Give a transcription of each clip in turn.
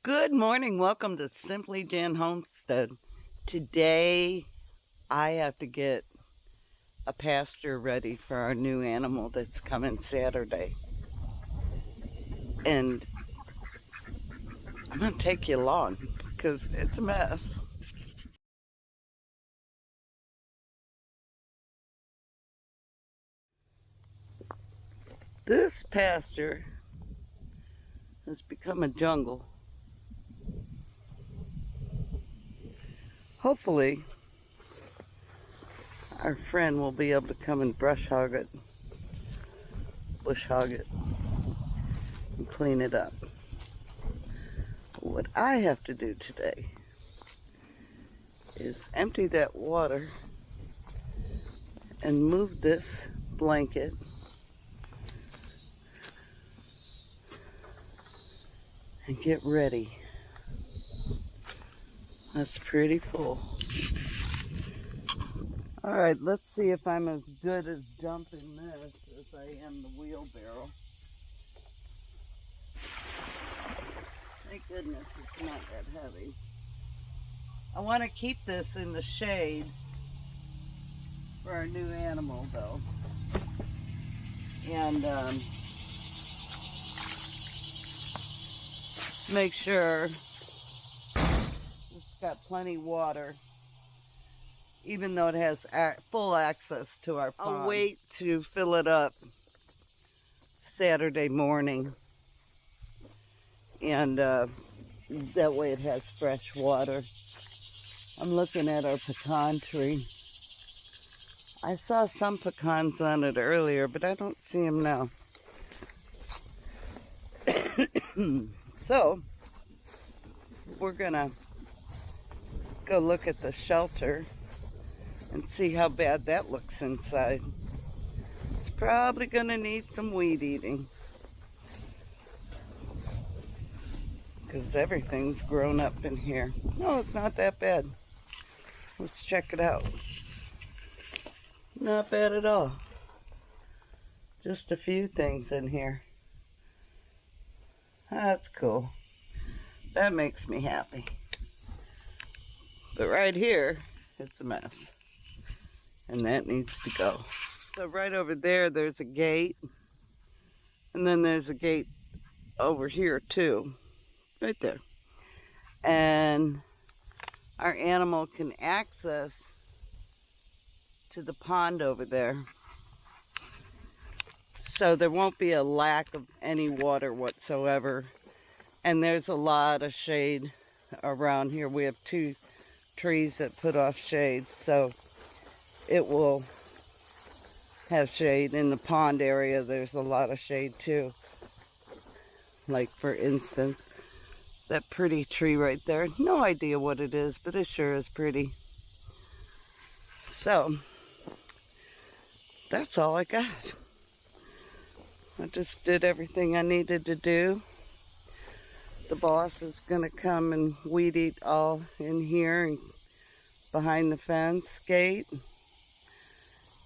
Good morning. Welcome to Simply Jan Homestead. Today I have to get a pasture ready for our new animal that's coming Saturday. And I'm going to take you along because it's a mess. This pasture has become a jungle. Hopefully, our friend will be able to come and bush hog it, and clean it up. What I have to do today is empty that water and move this blanket and get ready. That's pretty full. Alright, let's see if I'm as good as dumping this as I am the wheelbarrow. Thank goodness it's not that heavy. I want to keep this in the shade for our new animal though. And make sure it's got plenty of water, even though it has full access to our pond. I'll wait to fill it up Saturday morning, and that way it has fresh water. I'm looking at our pecan tree. I saw some pecans on it earlier, but I don't see them now. So, we're gonna go look at the shelter and see how bad that looks inside. It's probably gonna need some weed eating, because everything's grown up in here. No, it's not that bad. Let's check it out. Not bad at all. Just a few things in here. That's cool. That makes me happy. But right here, it's a mess. And that needs to go. So right over there, there's a gate. And then there's a gate over here too. Right there. And our animal can access to the pond over there. So there won't be a lack of any water whatsoever. And there's a lot of shade around here. We have 2 trees that put off shade, so it will have shade. In the pond area, there's a lot of shade too. Like, for instance, that pretty tree right there. No idea what it is, but it sure is pretty. So, that's all I got. I just did everything I needed to do. The boss is gonna come and weed eat all in here and behind the fence gate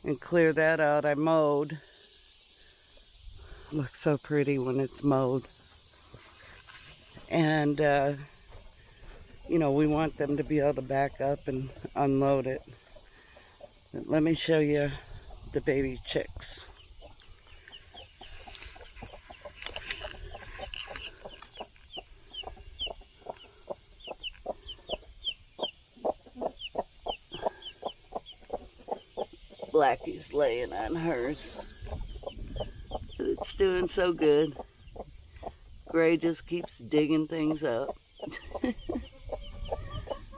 and clear that out. I mowed. It looks so pretty when it's mowed. And you know, we want them to be able to back up and unload it. But let me show you the baby chicks. Blackie's laying on hers, but it's doing so good. Gray just keeps digging things up.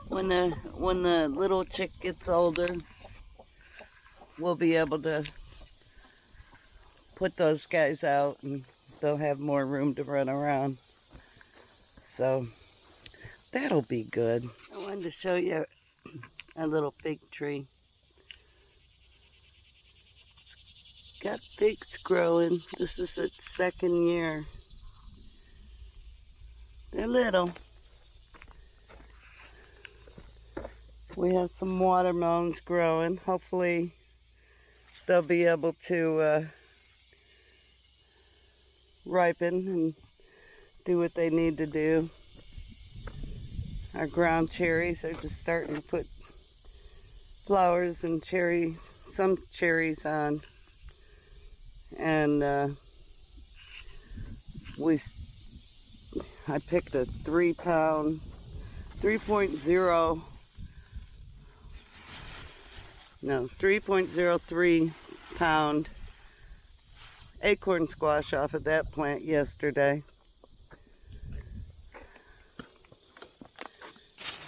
When the little chick gets older, we'll be able to put those guys out and they'll have more room to run around. So that'll be good. I wanted to show you a little fig tree. Got figs growing. This is its 2nd year. They're little. We have some watermelons growing. Hopefully they'll be able to ripen and do what they need to do. Our ground cherries are just starting to put flowers and some cherries on. And I picked a 3-pound, 3.03 pound acorn squash off of that plant yesterday.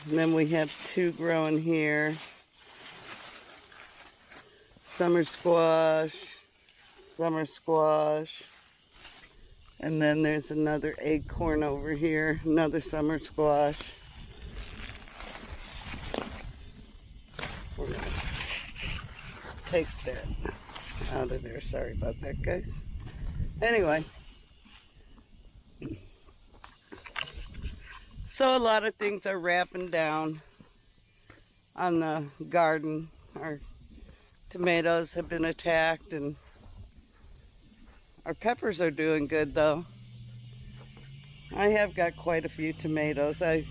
And then we have 2 growing here. Summer squash. And then there's another acorn over here, another summer squash. We're gonna take that out of there. Sorry about that, guys. Anyway. So a lot of things are wrapping down on the garden. Our tomatoes have been attacked, and our peppers are doing good though. I have got quite a few tomatoes. I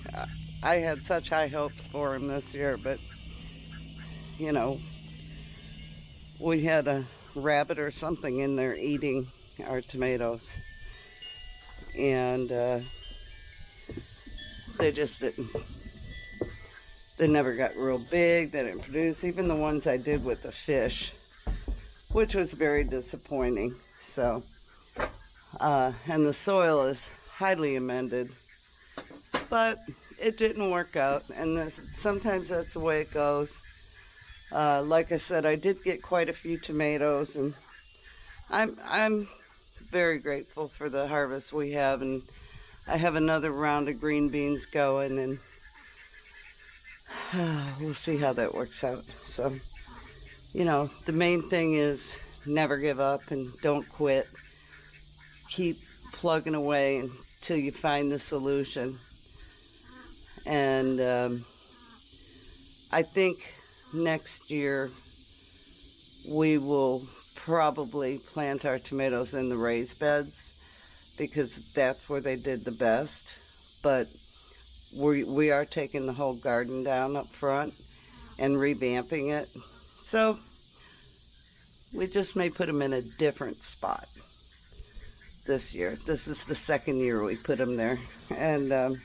had such high hopes for them this year, but you know, we had a rabbit or something in there eating our tomatoes, and they just didn't. They never got real big. They didn't produce. Even the ones I did with the fish, which was very disappointing. So, and the soil is highly amended, but it didn't work out. And sometimes that's the way it goes. Like I said, I did get quite a few tomatoes, and I'm very grateful for the harvest we have. And I have another round of green beans going, and we'll see how that works out. So, you know, the main thing is never give up and don't quit. Keep plugging away until you find the solution. And I think next year we will probably plant our tomatoes in the raised beds, because that's where they did the best. But we are taking the whole garden down up front and revamping it. So we just may put them in a different spot this year. This is the second year we put them there, and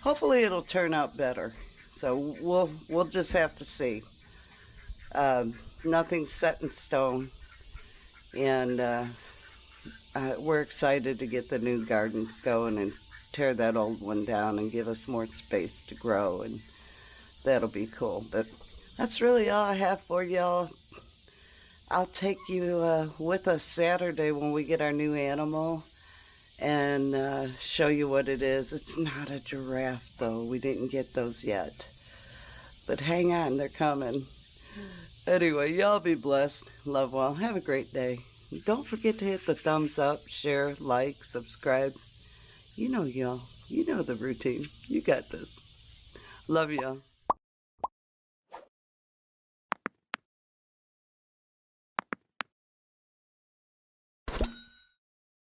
hopefully it'll turn out better. So we'll just have to see. Nothing's set in stone, and we're excited to get the new gardens going and tear that old one down and give us more space to grow, and that'll be cool. But that's really all I have for y'all. I'll take you with us Saturday when we get our new animal and show you what it is. It's not a giraffe though. We didn't get those yet. But hang on, they're coming. Anyway, y'all be blessed. Love well. Have a great day. Don't forget to hit the thumbs up, share, like, subscribe. You know, y'all. You know the routine. You got this. Love y'all.